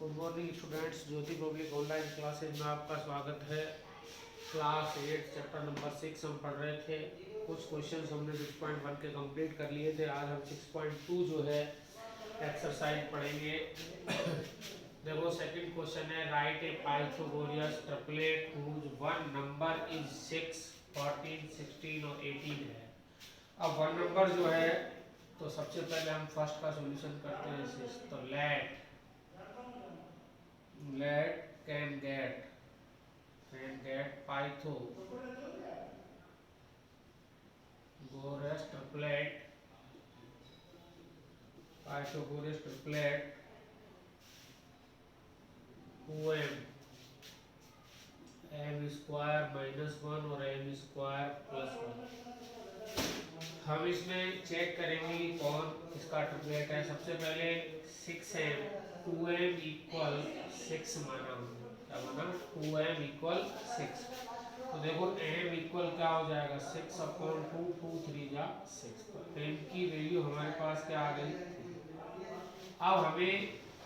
Good morning students, ज्योति public online classes में आपका स्वागत है। क्लास 8 चैप्टर नंबर 6 हम पढ़ रहे थे। कुछ क्वेश्चंस हमने 6.1 के कंप्लीट कर लिए थे। आज हम 6.2 जो है एक्सरसाइज पढ़ेंगे। देखो सेकंड क्वेश्चन है, write a Pythagoras triplet whose one number is 6, 14, 16 और 18 है। अब वन नंबर जो है तो सबसे पहले हम फर्स्ट का सॉल्यूशन करते हैं। तो late can get Pythagoras triplet whom m square minus 1 और m square plus 1। हम इसमें चेक करेंगे कि कौन इसका ट्रिपलेट है। सबसे पहले 6m 2m इक्वल 6 माना हमने। क्या माना? 2m equal 6। तो देखो m इक्वल क्या हो जाएगा? 6 अपॉन 2, 2 3 जा 6। तो m की वैल्यू हमारे पास क्या आ गई? अब हमें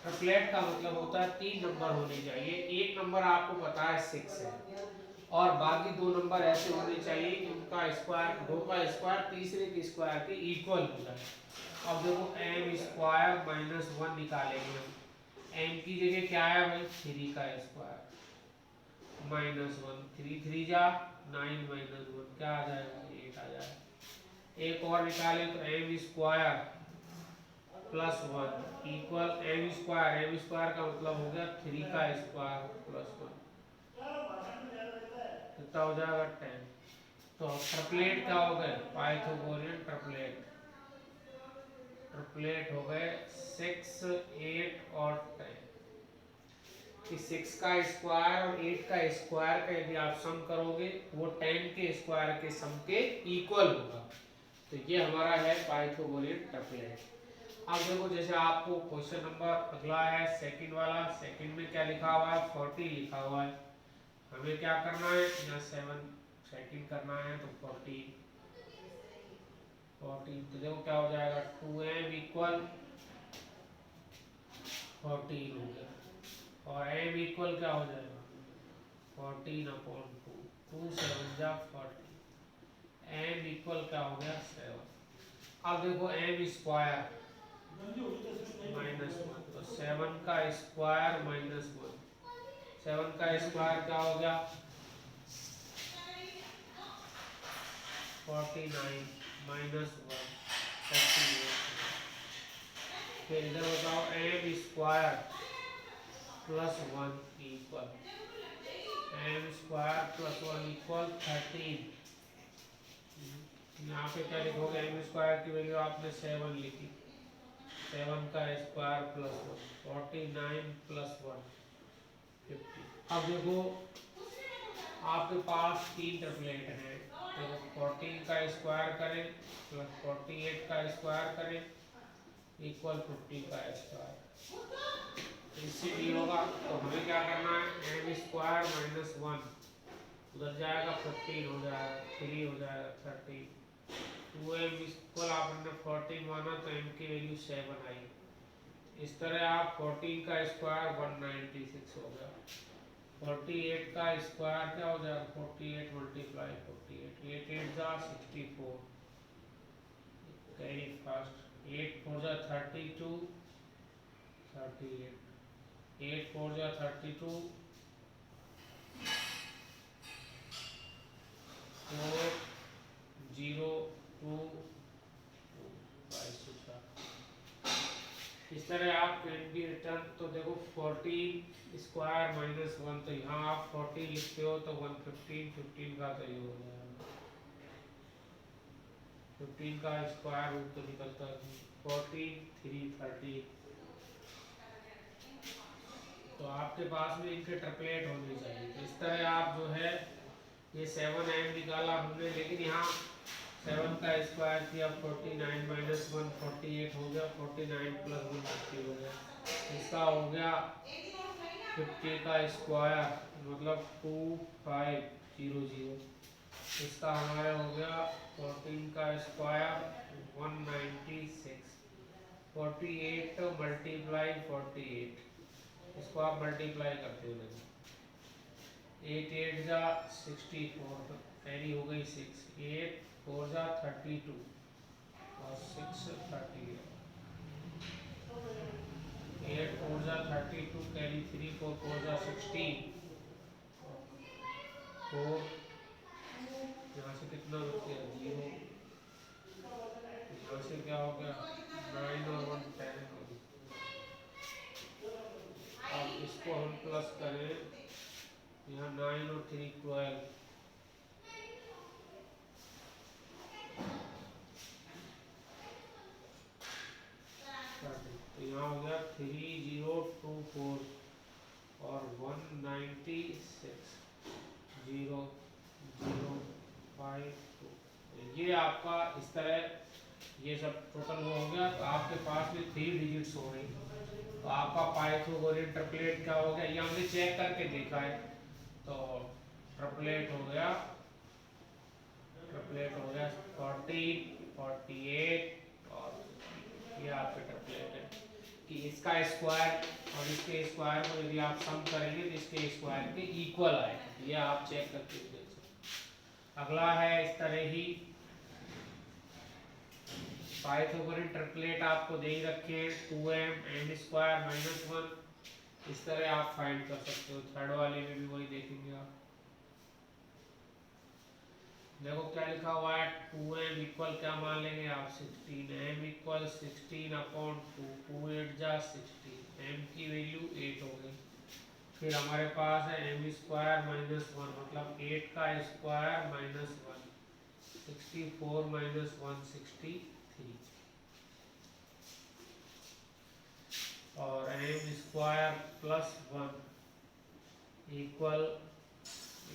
ट्रिपलेट का मतलब होता है 3 नंबर होने चाहिए। एक नंबर आपको पता है 6 है और बाकी 2 नंबर ऐसे होने चाहिए कि उनका स्क्वायर, 2 का स्क्वायर तीसरे के स्क्वायर के इक्वल हो जाए। अब देखो m स्क्वायर माइनस 1 निकालेंगे हम। m की जगह क्या है भाई? 3 का स्क्वायर माइनस 1, 3 3 जा 9 माइनस 1 क्या आ जाएगा? 8 आ जाएगा। एक और निकालें तो m square plus 1 equal m square का मतलब हो गया 3 का स्क्वायर प्लस 1, कितना हो जाएगा? 10। तो ट्रिपलेट क्या हो गए? Pythagorean triplet. ट्रिपलेट हो गए 6, 8 और 10। कि 6 का स्क्वायर और 8 का स्क्वायर का यदि आप सम करोगे वो 10 के स्क्वायर के सम के इक्वल होगा। तो ये हमारा है पाइथागोरियन ट्रिपलेट। अब देखो जैसे आपको क्वेश्चन नंबर अगला है सेकंड वाला। सेकंड में क्या लिखा हुआ है? 40 लिखा हुआ है। हमें क्या करना है? यहाँ 7 सेकंड करना है तो 14। तो देखो क्या हो जाएगा? 2m इक्वल 14 हो गया और m इक्वल क्या हो जाएगा? 14 अपॉन 2, 2 7 जा 40। m इक्वल क्या हो गया? 7। अब देखो m स्क्वायर माइनस 1, तो 7 का स्क्वायर माइनस 1, 7 का स्क्वायर क्या हो गया? 49 माइनस 1 48। फिर इधर बताओ m square plus 1 equal m square plus 1 equal 13। यहाँ पे क्या लिखोगे? m स्क्वायर की वैल्यू आपने 7 लिखी, 7 का स्क्वायर प्लस 1, 49 प्लस 1 50। अब देखो आपके पास 3 ट्रिपलेट हैं। तो 14 का स्क्वायर करें प्लस 48 का स्क्वायर करें इक्वल 50 का स्क्वायर। इससे भी होगा तो हमें क्या करना है? m स्क्वायर माइनस 1 उधर जाएगा 15 हो जाएगा, 3 हो जाएगा 30। 2m इक्वल आपने 14 माना तो m की वैल्यू 7 आई। इस तरह आप 14 का स्क्वायर 196 हो गया। 48 का स्क्वायर क्या हो जाएगा? 48 मल्टीप्लाई 48, 8 8 जा 64 कैरी फर्स्ट, 8 4 जा 32 38, 8 4 जा 32 4 0 2 इस तरह आप कैन बी रिटर्न। तो देखो 14 स्क्वायर माइनस 1, तो यहाँ आप 40 लिखते हो तो 115, 15 का तो ये हो जाएगा 15 का स्क्वायर रूट तो निकलता है 14 3 30। तो आपके पास में इनके ट्रिपलेट होने चाहिए। तो इस तरह आप जो है ये 7m निकाला हमने, लेकिन यहाँ 7 का स्क्वायर किया 49 माइनस 1 48 हो गया, 49 प्लस 1 50 हो गया। इसका हो गया 50 का स्क्वायर मतलब 2500। इसका हमारा हो गया 14 का स्क्वायर 196, 48 मल्टीप्लाई 48 इसको आप मल्टीप्लाई करते हो, देखो 8 8 जा 64, कैरी हो गई 6, 8 4 जा 32 और 6 30, 8 4 जा 32, कैरी 3 4 4 जा 16, 4 यहाँ से कितना बच गया 0, यहाँ से क्या हो गया 9 और 1 10 हो गई। अब इसको हम प्लस करें, यहाँ 9 और 3 12, तो यहाँ हो गया 3024 और 196 0 0 5 2। ये आपका इस तरह ये सब टोटल वो हो गया। तो आपके पास में 3 डिजिट्स हो गई। तो आपका पाइथागोरियन ट्रिपलेट क्या हो गया, ये हमने चेक करके देखा है। तो ट्रिपलेट हो गया 14 48 और ये आपके ट्रिपलेट है कि इसका स्क्वायर और इसके स्क्वायर को यदि आप सम करेंगे तो इसके स्क्वायर के इक्वल आएगा। ये आप चेक करके देख सकते। अगला है इस तरह ही पाइथागोरियन ट्रिपलेट आपको दे ही रखे हैं 2m n स्क्वायर माइनस 1। इस तरह आप फाइंड कर सकते हो। थर्ड वाले में भी वही देखेंगे आप। देखो क्या लिखा हुआ है 2m इक्वल क्या मान लेंगे आप 16, m इक्वल 16 अपॉन 2, 2 8 जा 16, m की वैल्यू 8 हो गई। फिर हमारे पास है m स्क्वायर माइनस 1 मतलब 8 का स्क्वायर माइनस 1, 64 माइनस 1 63 और m स्क्वायर प्लस 1 इक्वल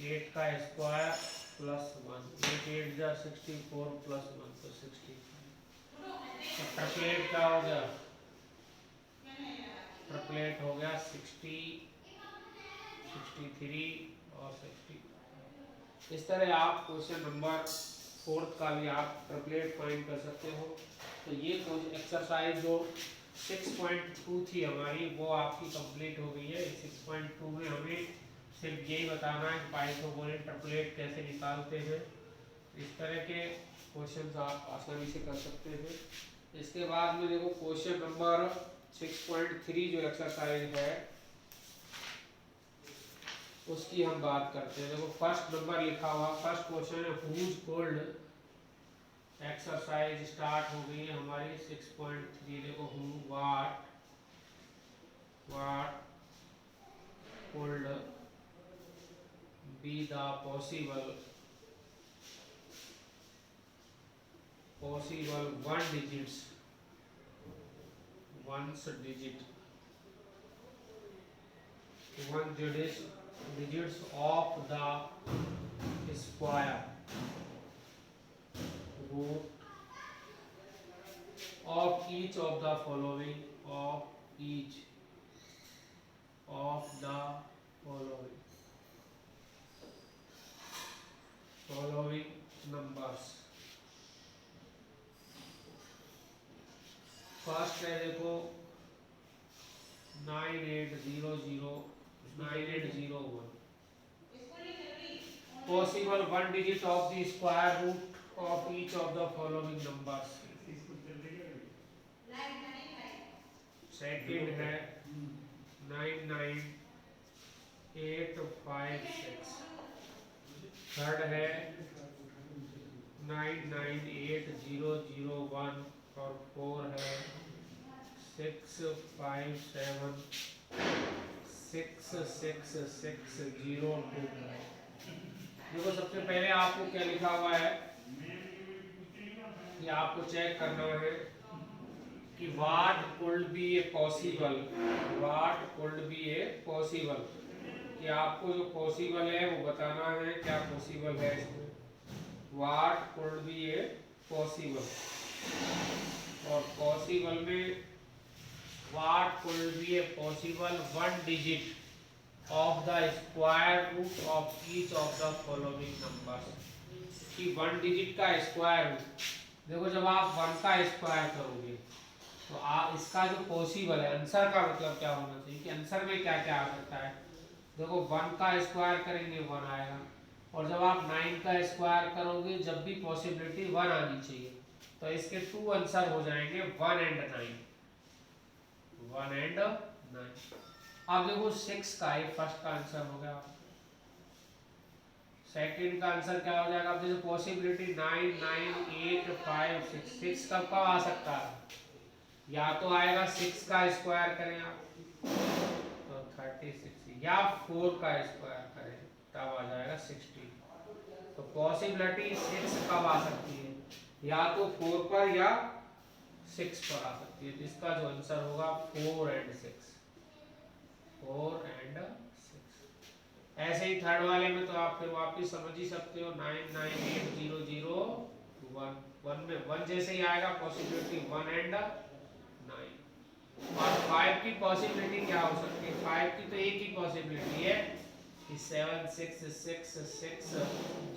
8 का स्क्वायर प्लस 1, 8 8 जा 64 प्लस 1 तो 65। तो ट्रिपलेट क्या हो गया, ट्रिपलेट हो गया 60 63 और 60। इस तरह आप क्वेश्चन नंबर 4 का भी आप ट्रिपलेट फाइंड कर सकते हो। तो ये एक्सरसाइज जो 6.2 थी हमारी वो आपकी कंप्लीट हो गई है। 6.2 में हमें सिर्फ यही बताना है कि पाइथागोरियन ट्रिपलेट कैसे निकालते हैं। इस तरह के क्वेश्चंस आप आसानी से कर सकते हैं। इसके बाद में देखो क्वेश्चन नंबर 6.3 जो एक्सरसाइज है उसकी हम बात करते हैं। देखो फर्स्ट नंबर लिखा हुआ, फर्स्ट क्वेश्चन है हुज कोल्ड। एक्सरसाइज स्टार्ट हो गई है हमारी 6.3। देखो who what could be the possible one digits of the square root of each of the following numbers। First है देखो 9800 9801 possible one digit of the square root of each of the following numbers। Second है 99856। Third है 998001 और 4 है 657660602। देखो सबसे पहले आपको क्या लिखा हुआ है कि आपको चेक करना है कि what could be a possible कि आपको जो पॉसिबल है वो बताना है। क्या पॉसिबल है इसमें, what could be a possible, और पॉसिबल में what could be a possible one digit of the square root of each of the following numbers। कि वन डिजिट का स्क्वायर रूट, देखो जब आप 1 का स्क्वायर करोगे तो आप इसका जो पॉसिबल है आंसर का मतलब क्या होना चाहिए कि आंसर में क्या क्या आ सकता है। देखो 1 का स्क्वायर करेंगे 1 आएगा, और जब आप 9 का स्क्वायर करोगे जब भी पॉसिबिलिटी 1 आनी चाहिए, तो इसके 2 आंसर हो जाएंगे 1 एंड 9, 1 एंड 9। अब देखो 6 का ये फर्स्ट का आंसर हो गया, सेकंड का आंसर क्या हो जाएगा। अब देखो पॉसिबिलिटी 9 9 8 5 6, 6 कब कब आ सकता है, या तो आएगा 6 का स्क्वायर करें आप तो 36, या 4 का स्क्वायर करें तब आ जाएगा 60। तो पॉसिबिलिटी 6 कब आ सकती है, या तो 4 पर या 6 पर आ सकती है। इसका जो आंसर होगा 4 एंड 6, 4 एंड 6। ऐसे ही थर्ड वाले में तो आप फिर वापस समझ ही सकते हो, 9 9 8 0 0 1, 1 में 1 जैसे ही आएगा पॉसिबिलिटी 1 एंड 9। और 5 की पॉसिबिलिटी क्या हो सकती है, 5 की तो एक ही पॉसिबिलिटी है कि 7 6 6 6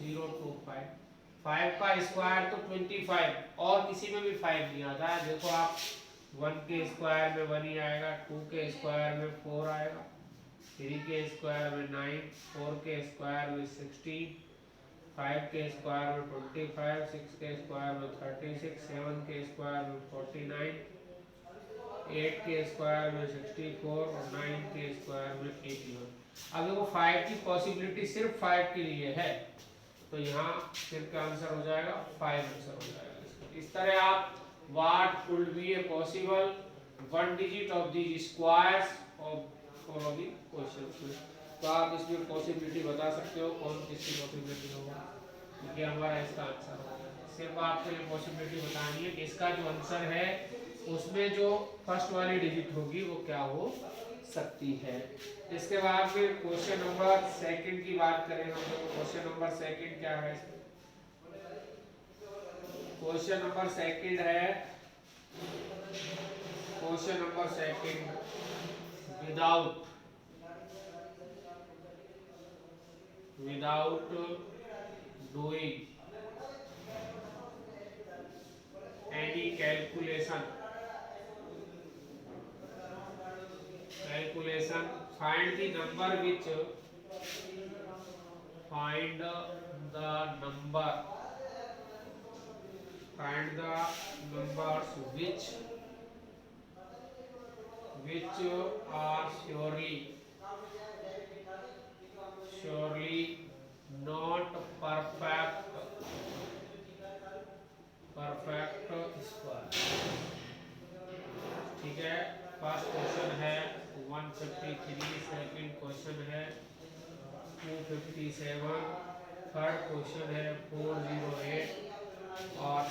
0 2 5, 5 का स्क्वायर तो 25, और किसी में भी 5 नहीं आता है। देखो आप 1 के स्क्वायर में 1 ही आएगा, 2 के स्क्वायर में 4 आएगा, 3 के स्क्वायर में 9, 4 के स्क्वायर में 16, 5 के स्क्वायर में 25, 6 के स्क्वायर में 36, 7 के स्क्वायर में 49, 8 के स्क्वायर में 64 और 9 के स्क्वायर में 81। अब देखो 5 की पॉसिबिलिटी सिर्फ 5 के लिए है, तो यहाँ फिर क्या आंसर हो जाएगा 5 आंसर हो जाएगा। इस तरह आप what could be a possible 1 digit of the squares of follow the question, तो आप इसमें पॉसिबिलिटी बता सकते हो कौन किसकी पॉसिबिलिटी होगा, क्योंकि हमारा इसका आंसर होगा। सिर्फ आपको ये पॉसिबिलिटी बतानी है कि इसका जो आंसर है उसमें जो फर्स्ट वाली डिजिट होगी वो क्या हो सकती है। इसके बाद फिर क्वेश्चन नंबर सेकंड की बात करें हम, तो क्वेश्चन नंबर सेकंड क्या है, क्वेश्चन नंबर सेकंड है, question number second without doing any calculation find the number which find the numbers which are surely not perfect square। ठीक है, फर्स्ट क्वेश्चन है 153, सेकंड क्वेश्चन है 257, थर्ड क्वेश्चन है 408 और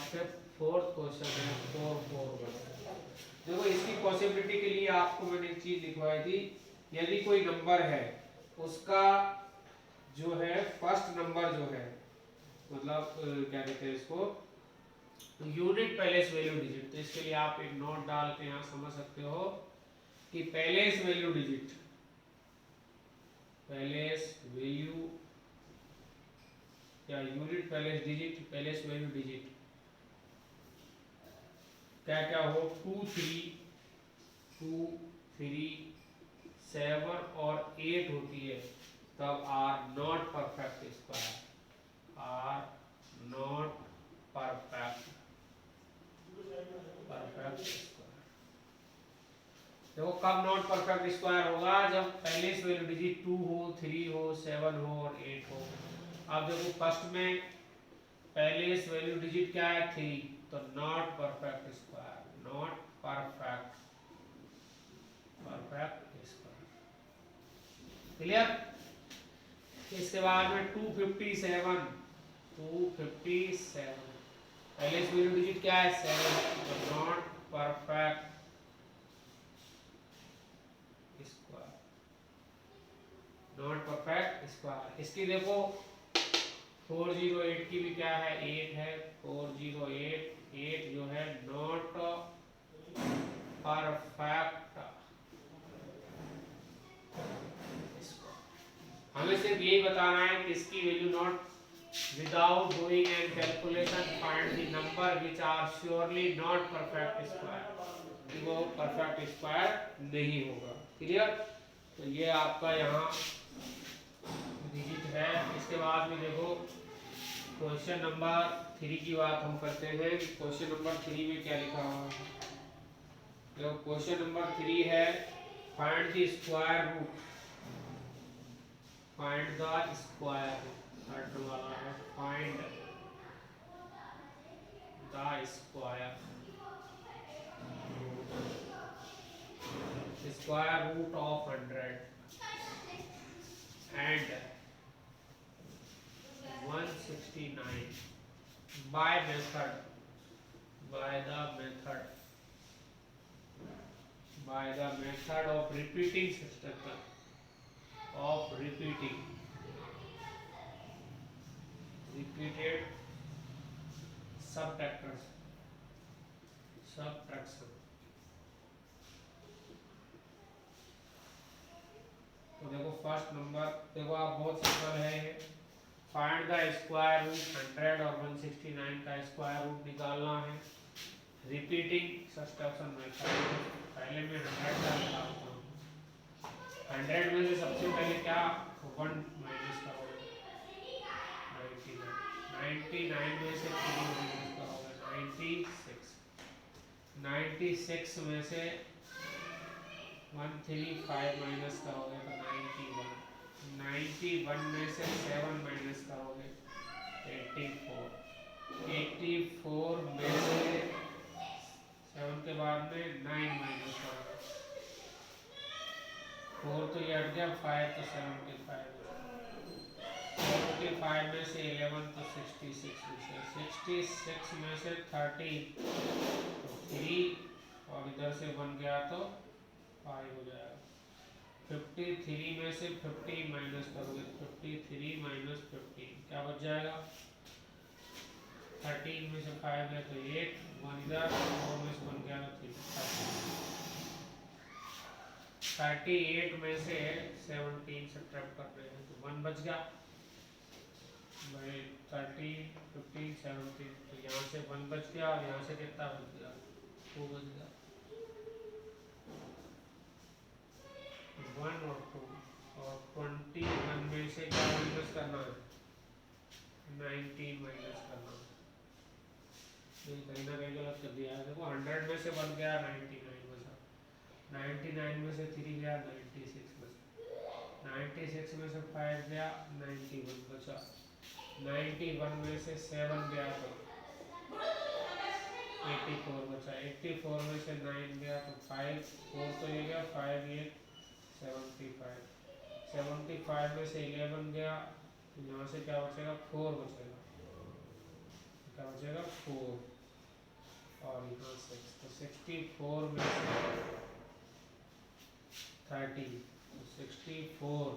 fourth question है 441। देखो इसकी पॉसिबिलिटी के लिए आपको मैंने एक चीज लिखवाई थी, यदि कोई नंबर है उसका जो है फर्स्ट नंबर जो है, मतलब क्या कहते हैं इसको, यूनिट पहलेस वैल्यू डिजिट, तो इसके लिए आप एक नोट डाल के यहाँ समझ सकते हो कि पहलेस वैल्यू डिजिट, पहलेस वैल्यू या यूनिट पहलेस डिजिट, पहलेस वैल्यू डिजिट क्या क्या हो, 2 3 7 और 8 होती है, तब are not perfect square, are not perfect square. देखो कब नॉट परफेक्ट स्क्वायर होगा, जब पहले से वैल्यू डिजिट 2 हो, 3 हो, 7 हो और 8 हो। अब देखो फर्स्ट में पहले से वैल्यू डिजिट क्या है 3, तो not perfect square, not perfect square, clear. इसके बाद में 257 पहले से वैल्यू डिजिट क्या है 7, तो not perfect square, not perfect square. इसकी देखो 408 की भी क्या है 8 है, 408 जो है नॉट परफेक्ट। हमें सिर्फ यही बताना है कि इसकी value not without doing an calculation find the number which are surely not perfect square. कि वो परफेक्ट स्क्वायर नहीं होगा। क्लियर? तो ये आपका यहाँ डिजिट है। इसके बाद में देखो क्वेश्चन नंबर 3 की बात हम करते हैं। क्वेश्चन नंबर 3 में क्या लिखा हुआ है? देखो क्वेश्चन नंबर 3 है find the square root. Find the square root वाला है। Find the square root of 100 and 169 by method by the method of repeating system of repeated subtractions subtraction। तो देखो फर्स्ट नंबर देखो आप बहुत सिंपल है। Find the square root 100 और 169 का स्क्वायर रूट निकालना है। Repeating subtraction method. पहले मैं 100 का निकालता हूँ। 100 में से सबसे पहले क्या 1 माइनस करोगे 99 में से 3 माइनस करोगे 96 में से 135 माइनस करोगे तो 91 में से 7 माइनस करोगे 84 में से 7 के बाद में 9 माइनस करोगे 4 तो ये हट गया 5 तो 75 में से 11 तो 66 में से 30 तो 3 और इधर से 1 गया तो 5 हो जाएगा। 53 में से 50 माइनस करोगे 53 माइनस 15 क्या बच जाएगा। 13 में से 5 है तो 8 1 इधर 4 में से 1 गया तो 38 में से 17 सब्ट्रैक्ट कर रहे हैं तो 1 बच गया भाई 13 15 17 तो यहाँ से 1 बच गया और यहाँ से कितना बच गया 2 बच गया। 1 और 2 और 21 में से क्या माइनस करना है 19 माइनस करना है। कहीं ना कहीं गलत कर दिया है। देखो 100 में से 1 गया 99 बचा 99 में से 3 गया 96 बचा 96 में से 5 गया 91 बचा 91 में से 7 गया तो 84 बचा 84 में से 9 गया तो 5 4 तो ये गया 5 ये 75 में से 11 गया तो यहाँ से क्या बचेगा 4 बचेगा क्या बचेगा 4 और यहाँ 6 तो 64 में से 30 तो 64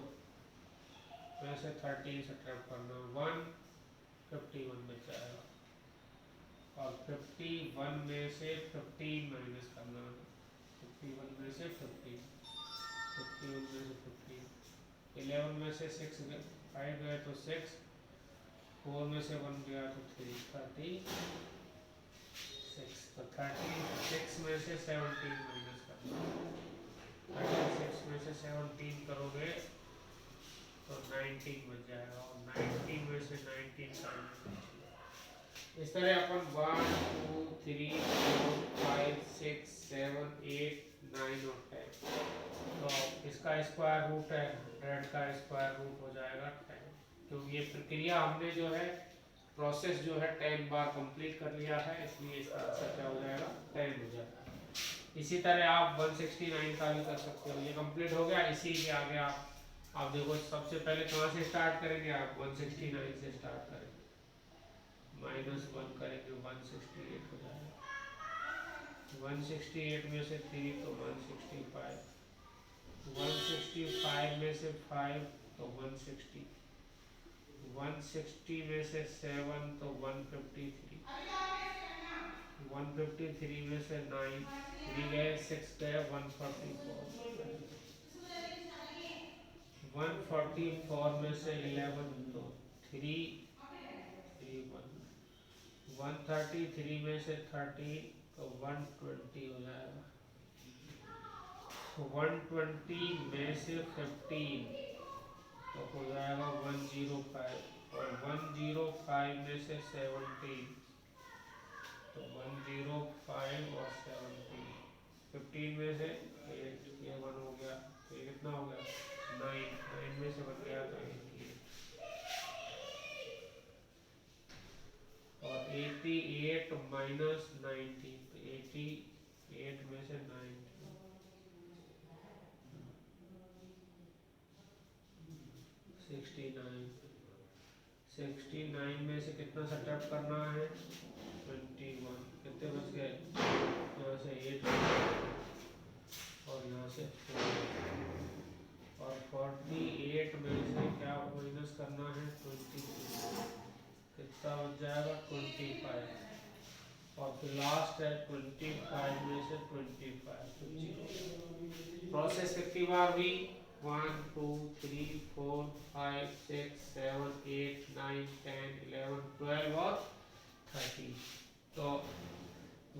में से 30 सब्ट्रैक्ट करना 151 बच जाएगा और 51 में से 15 माइनस करना 51 में से 15 51 में से 15 11 में से 6 5 गए तो 6 4 में से 1 गया तो 3 36 तो 36 में से 17 माइनस करना 36 में से 17 करोगे तो 19 बच जाएगा और 19 में से 19 करना। इस तरह अपन 1 2 3 4 5 6 7 8 9 और 10 तो इसका स्क्वायर रूट है 100 का स्क्वायर रूट हो जाएगा 10। तो ये प्रक्रिया हमने जो है प्रोसेस जो है 10 बार कंप्लीट कर लिया है इसलिए इसका आंसर क्या हो जाएगा 10 हो जाएगा। इसी तरह आप 169 का भी कर सकते हो। ये कंप्लीट हो गया। इसी के आगे आप देखो सबसे पहले कहाँ से स्टार्ट करेंगे आप 169 से स्टार्ट करेंगे -1 करेंगे 168 हो जाएगा 168 में से 3 तो 165 165 में से 5 तो 160 160 में से 7 तो 153 153 में से 9 3 गए 6 गए 144 में से 11 तो 3 133 में से 30 तो 120 हो जाएगा 120 में से 15 तो हो जाएगा 105 और 105 में से 17 तो 105 और 17 15 में से 8 ये 1 हो गया तो ये कितना हो गया 9 में से बन गया तो 88 और 88 माइनस 90 तो 88 में से 90 69 में से कितना सब्ट्रैक्ट करना है 21 कितने बच गए यहाँ से 8 और यहाँ से 4 और 48 में से क्या माइनस करना है 20 कितना बच जाएगा 25 और फिर लास्ट है 25 में से 25 प्रोसेस कितनी बार हुई 1 2 3 4 5 6 7 8 9 10 11 12 और 13 तो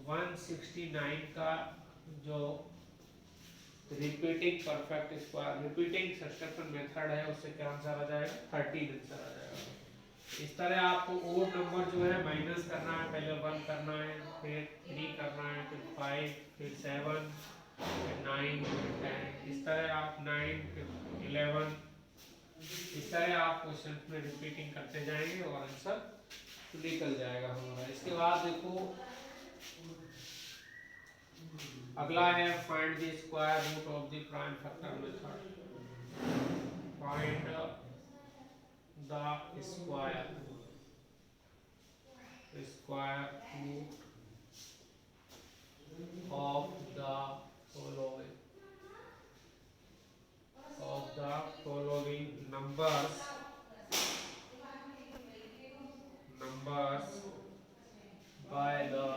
169 का जो repeating perfect square repeating subtraction method है उससे क्या आंसर आ जाएगा 13 आंसर आ जाएगा। इस तरह आपको ओड नंबर जो है माइनस करना है पहले 1 करना है फिर 3 करना है फिर 5 फिर 7 फिर 9 फिर 10 इस तरह आप 9 फिर 11 इस तरह आप क्वेश्चन में रिपीटिंग करते जाएंगे और आंसर निकल जाएगा हमारा। इसके बाद देखो अगला है find the square root of the prime factor method. Find the square root of the following numbers by the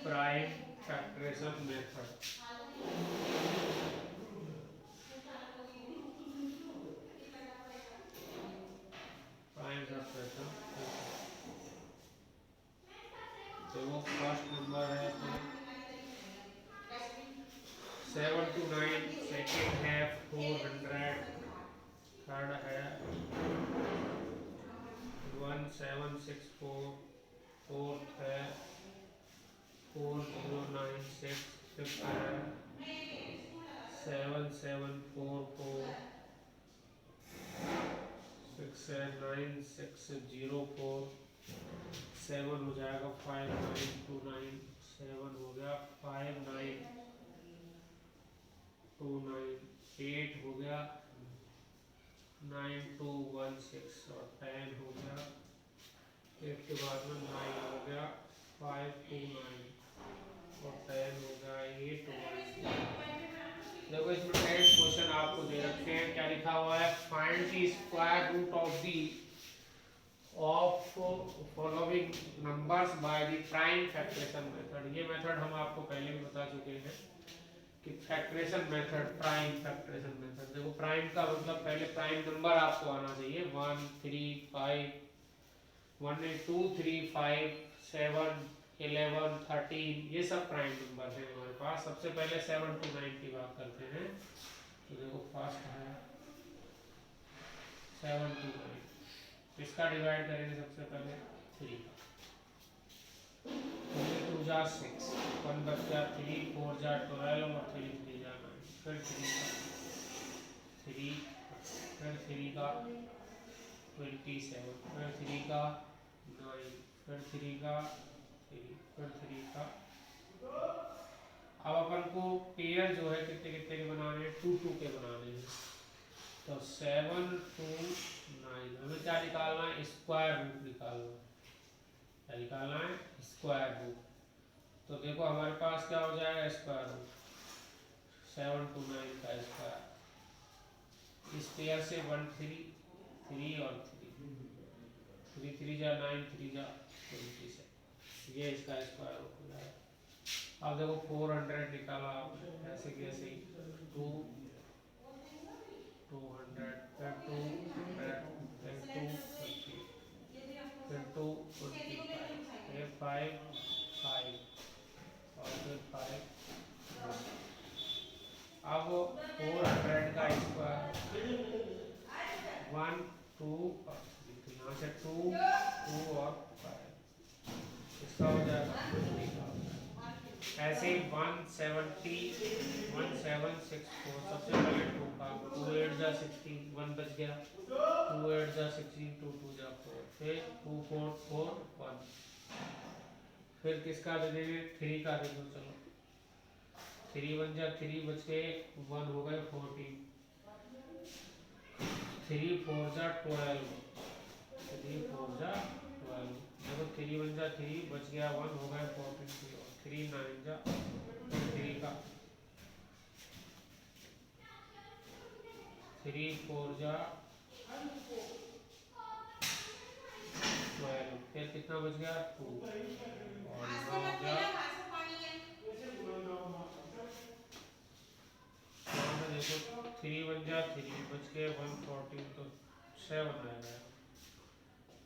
prime factorization method। Prime factorization देखो फर्स्ट नंबर है 7 to 9 सेकेंड है 400 थर्ड है 1764 फोर्थ है 4096 फिफ्थ है 7744 6 है 9604 7 हो जाएगा 5929 7 हो गया 5929 8 हो गया 9216 और 10 हो गया 8 के बाद में 9 हो गया 529 और 10 हो गया 816। देखो इसमें 10 क्वेश्चन आपको दे रखे हैं क्या लिखा हुआ है find the square root of following numbers by the prime factorization method. ये मेथड हम आपको पहले भी बता चुके हैं कि factorization method prime factorization method. देखो प्राइम का मतलब पहले प्राइम नंबर आपको आना चाहिए 1 3 5 1 2 3 5 7 11 13 ये सब प्राइम नंबर है हमारे पास। सबसे पहले 7 to 9 की बात करते हैं तो देखो फर्स्ट है 7 to 9 इसका डिवाइड करेंगे सबसे पहले 3 2 जा 6 1 बच गया 3 4 जा 12 और 3 3 जा 9 फिर 3 फिर 3 का 27 फिर 3 का 9 फिर 3 का 3 फिर 3 का। अब अपन को पेयर जो है कितने कितने के बनाने हैं 2 2 के बनाने हैं तो 7 to 9 हमें क्या निकालना है स्क्वायर रूट निकालना है। क्या निकालना है स्क्वायर रूट तो देखो हमारे पास क्या हो जाएगा स्क्वायर रूट 7 to 9 का स्क्वायर इस पेयर से 1 3 3 और 3 3 जा 9 3 जा 27 ये इसका स्क्वायर रूट हो जाएगा। अब देखो 400 निकाला ऐसे कैसे 2 200 फिर 200 फिर 250 फिर 225 फिर 5 5 और फिर 5 2 और 3, तो यहाँ से 2 2 और 5, इसका हो जाएगा 20 का हो जाएगा। ऐसे ही 1764, सबसे पहले 2 का 2 8 जा 16, 1 बच गया, 2 8 जा 16, 2 2 जा 4, फिर 2 4 4 1, फिर किसका दे देंगे 3 का दे दो, चलो 3 1 जा 3 बच गए, 1 हो गए 14, 3 4 जा 12, 3 4 जा 12, देखो 3 1 जा 3 बच गया, 1 हो गए 14, 3 9 जा 3 का, 3 4 जा 12, फिर कितना बच गया 2 और 9 जा, देखो 3 1 जा 3 बच के 114, तो 7 आएगा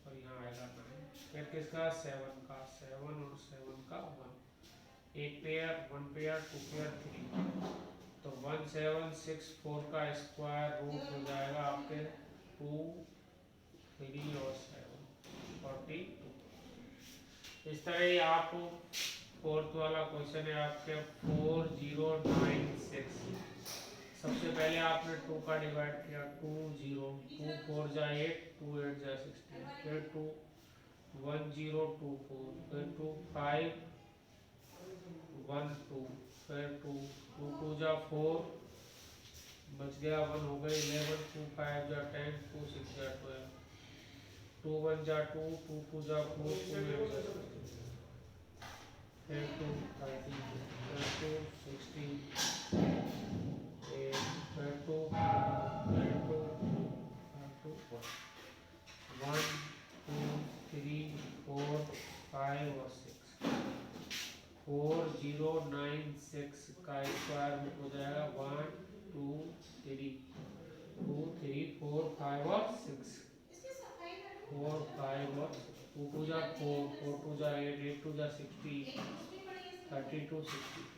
और यहाँ आएगा 9, फिर किसका 7 का 7 और 7 का 1, एक पेयर 1 पेयर 2 पेयर 3, तो 1764 का स्क्वायर रूट हो जाएगा आपके 2 3 और 7 42। इस तरह ही आप फोर्थ वाला क्वेश्चन है आपके 4096, सबसे पहले आपने 2 का डिवाइड किया, 2 0, 2 4 जा 8, 2 8 जा 16, फिर 2 1 0 2 4, फिर 2 5 1 2, फिर 2 2 2 जा 4 बच गया, 1 हो गए 11, 2 5 जा 10, 2 6 जा 12, 2 1 जा 2, 2 2 जा 4, 2 8 जा 16, फिर 2 13, फिर 2 16, 8, फिर 2 फिर 2 फिर 2 1 2 3 4 5 और 6, 4096 का स्क्वायर रूट हो जाएगा 1 2 3 2 3 4 5 और 6, 4 5 और 2 2 जा 4, 4 2 जा 8, 8 2 जा 16, 32 64,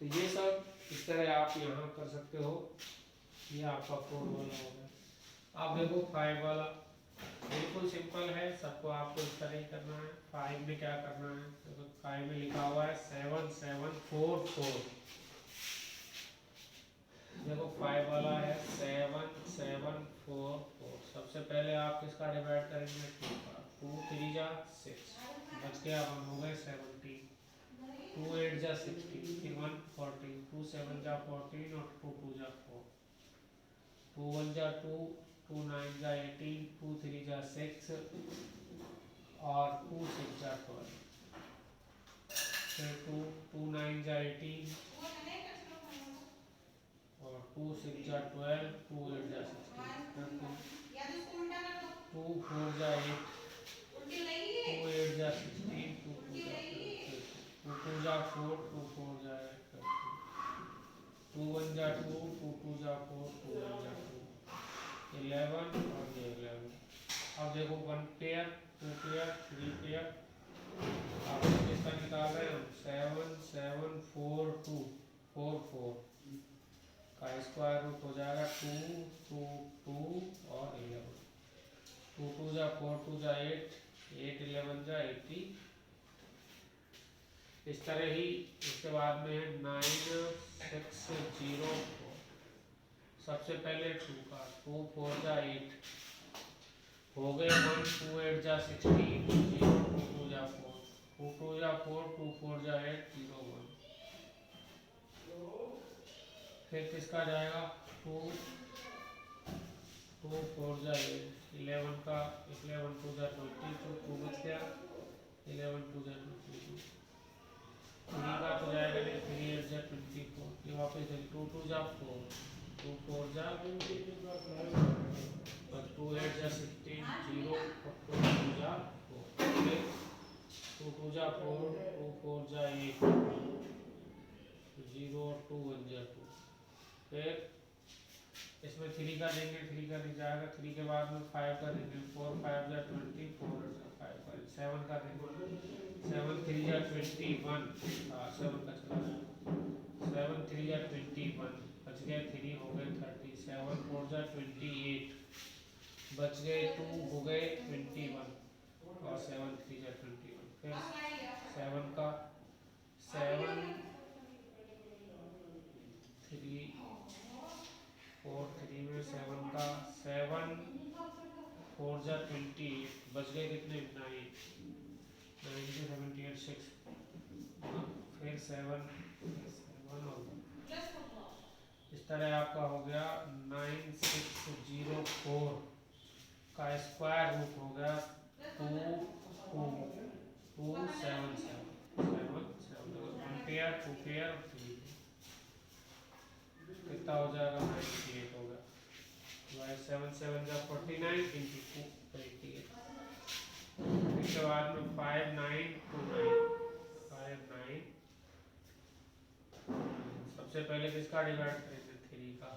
तो ये सब इस तरह आप यहाँ कर सकते हो। ये आपका 4 वाला हो गया। आप देखो 5 वाला बिल्कुल सिंपल है, सबको आपको इस तरह ही करना है। 5 में क्या करना है, देखो 5 में लिखा हुआ है 7 7 4 4, देखो 5 वाला है 7 7 4 4, सबसे पहले आप किसका डिवाइड करेंगे 2 का, 2 3 जा 6 बच गया, 1 हो गए 17, 2 8 जा 16, फिर 1 14, 2 7 जा 14 और 2 2 जा 4, 2 1 जा 2, 2 9 जा 18, 2 3 जा 6 और 2 6 जा 12, फिर 2 2 9 जा 18 और 2 6 जा 12, 2 8 जा 16, 2 4 जा 8, 2 8 जा 16, 2 2 जा 12, 2 2 जा 4, 2 4 जा 8, 2 1 जा 2, 2 2 जा 4, 2 1 जा 2, 11 और ये 11। अब देखो 1 पेयर 2 पेयर 3 पेयर, आपको किसका निकाल रहे हैं, 7 7 4 2 4 4 का स्क्वायर रूट हो जाएगा 2 2 2 और 11, 2 2 जा 4, 2 जा 8, 8 11 जा 80, इस तरह ही इसके बाद में है 9 6 0 4, सबसे पहले 2 का 2 4 जा 8 हो गए, 1 2 8 जा 16, 0 2 2 जा 4, 2 2 जा 4, 2 4 जा 8, 0 1, फिर किसका जाएगा 2 2 4 जा 8, 11 का 11 2 जा 22, 2 बच गया, 11 2 जा 22, 3 का तो जाएगा नहीं, 3 8 जा 24, ये वापस 2 2 जा 4, 2 4 जा और 2 8 जा 16, 0 और 2 2 जा 4, फिर 2 2 जा 4, 2 4 जा 8, 0 और 2 1 जा 2, फिर इसमें 3 का देंगे, 3 का नहीं जाएगा, 3 के बाद में 5 का देंगे, 4 5 जा 20, 4 5 का 7 का देंगे, 7 3 जा 21, 7 का चला जाएगा, 7 3 जा 21, बच गए 3 हो गए 30, 7 4 जा 28, बच गए 2 हो गए 21 और 7 3 जा 21। फिर 7 का 7 3 4 3 में 7 का 7 4 जा 28, बच गए कितने 9 9 से 78 6, फिर 7 और इस तरह आपका हो गया 9604 का स्क्वायर रूट हो गया 2 पेयर 2 पेयर 3, कितना हो जाएगा 98 हो गया। 7 7 जा 49 इंटू 2 इसके बाद में 5 9 2 9 5 9 सबसे पहले किसका डिवाइड करेंगे 3 का,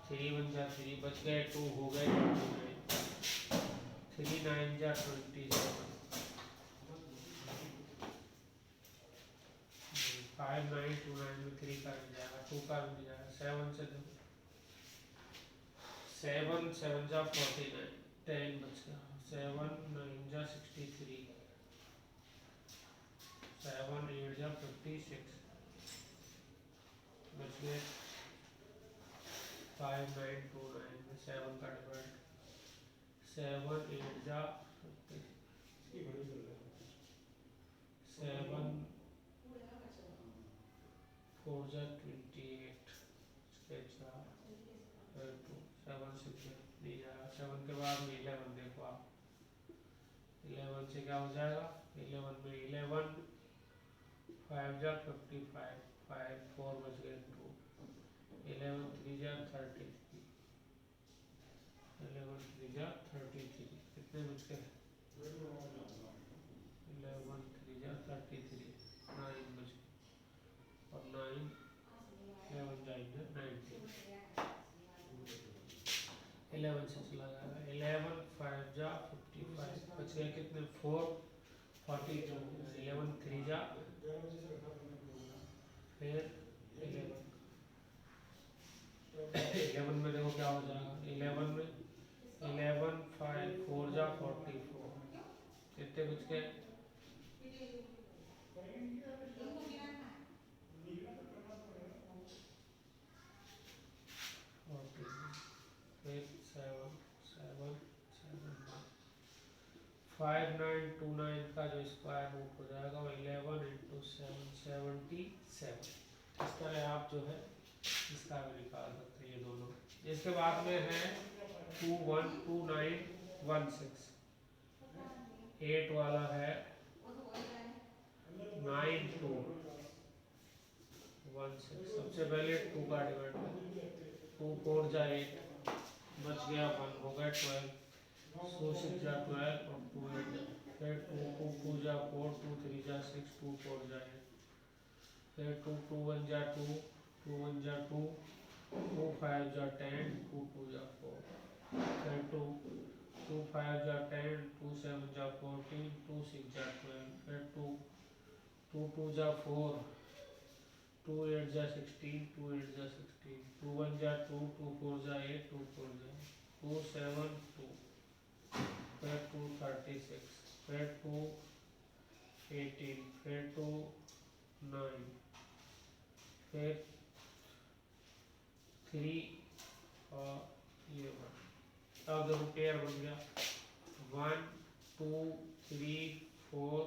3 1 जा 3, बच गए 2 हो गए 29, 3 9 जा 27, 5 9 2 9 में 3 का मिल जाएगा, 2 का मिल जाएगा, 7 से 7 7 जा 49, 10 बच गया, 7 9 जा 63, 7 8 जा 56, बच गए 5 9 2 9 में 7 का डिवाइड, 7 8 जा 7 4 जा 28, 7 6 नहीं जाएगा, 7 के बाद में 11 देखो आप, 11 से क्या हो जाएगा, 11 में 11 5 जा 55, 5 4 बच गए 2, 11 3 जा 33, 11 3 जा 33, कितने बच गए 11 3 जा 33, 9 बच गए और 9 11 जाएंगे 19, 11 से चला जाएगा, 11 5 जा 55, बच गए कितने 4 42, 11 3 जा फिर 11 में देखो क्या हो जाएगा, 11 में 11 5 4 जा 44, कितने बच गए 5 9 2 9 का जो स्क्वायर रूट हो जाएगा वो 11 इंटू 7 77। इस तरह आप जो है इसका भी निकाल सकते हैं ये दोनों। इसके बाद में है 2 1 2 9 1 6, 8 वाला है 9 2 1 6। सबसे पहले 2 का डिवाइड करें, 2 4 जा 8, बच गया 1 हो गया 12, 2 6 जा 12 और 2 8 जा, फिर 2 2 2 जा 4, 2 3 जा 6, 2 4 जा 8, फिर 2 2 1 जा 2, 2 1 जा 2, 2 5 जा 10, 2 2 जा 4, फिर 2 2 5 जा 10, 2 7 जा 14, 2 6 जा 12, फिर 2 2 2 जा 4, 2 8 जा 16, 2 8 जा 16, 2 1 जा 2, 2 4 जा 8, 2 4 जा 2 7 2, फिर 2 36, फिर 2 18, फिर 2 9, फिर 3 और ये 1। अब देखो पेयर बन गया 1 2 3 4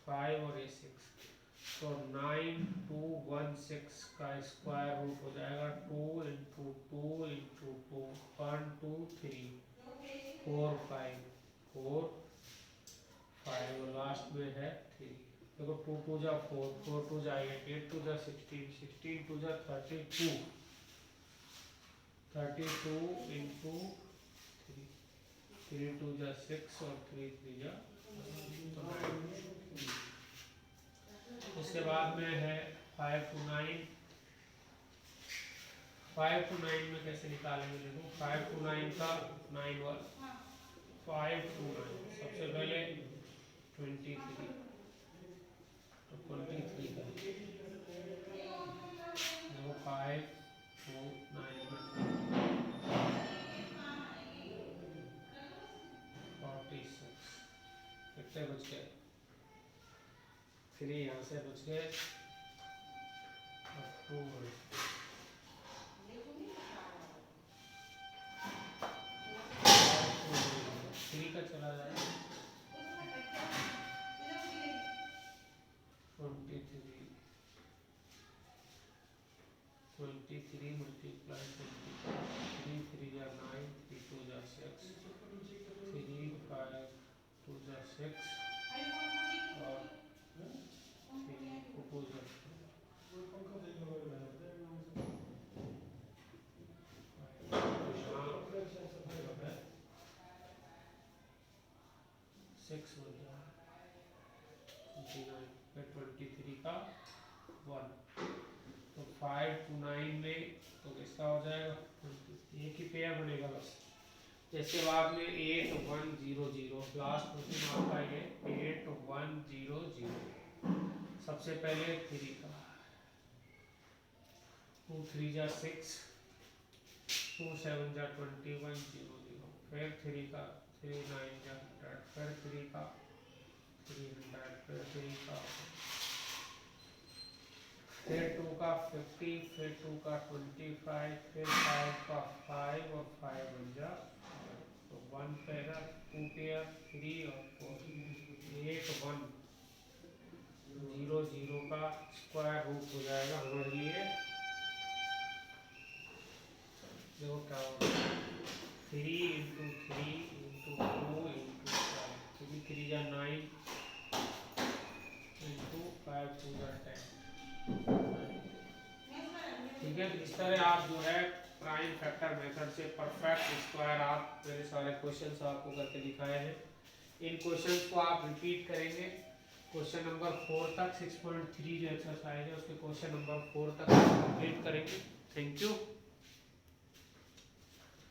5 और ये 6, तो 9 2 1 6 का स्क्वायर रूट हो जाएगा 2 इंटू 2 इंटू 2, 1 2 3 4 5 4 5 और लास्ट में है 3। देखो 2 2 जा 4, 4 2 जा 8, 8 2 जा 16, 16 2 जा 32, 32 इंटू 3, 3 2 जा 6 और 3 3 जा 9। इसके बाद में है 5 to 9, 5 to 9 में कैसे निकालेंगे देखो, 5 to 9 का 9 वाला 5 to 9, सबसे पहले 23, तो 23 का देखो 5 2 बच गए, 3 यहाँ से बच गए और 2 3 का चला जाए 23 multiply 23, 3 जा 9, 3 2 जा 6, 3 5 2 जा 6 और 3 opposite 6 हो जाए 29, फिर 23 का 1, तो 5 to 9 में तो किसका हो जाएगा, एक ही पेयर बनेगा बस। जैसे बाद में 8 1 0 0, लास्ट क्वेश्चन आपका ये 8 1 0 0। सबसे पहले 3 का 2 3 जा 6, 2 7 जा 21 0 0, फिर 3 का 3 9 जा 100, फिर 3 का 300, फिर 3 का, फिर 2 का 50, फिर 2 का 25, फिर 5 का 5 और 5 बन जा, तो 1 पेयर 2 पेयर 3 और 4, 8 1 0 0 का स्क्वायर रूट हो जाएगा हमारे लिए, देखो क्या होगा 3 इंटू 3 इंटू 2 इंटू 5, 3 3 जा 9 इंटू 5 2 जा 10। ठीक है, इस तरह आप जो है प्राइम फैक्टर मेथड से परफेक्ट स्क्वायर आप मेरे सारे क्वेश्चंस आपको करके दिखाए हैं। इन क्वेश्चंस को आप रिपीट करेंगे क्वेश्चन नंबर 4 तक, 6.3 जो एक्सरसाइज है उसके क्वेश्चन नंबर 4 तक कंप्लीट करेंगे। Thank you.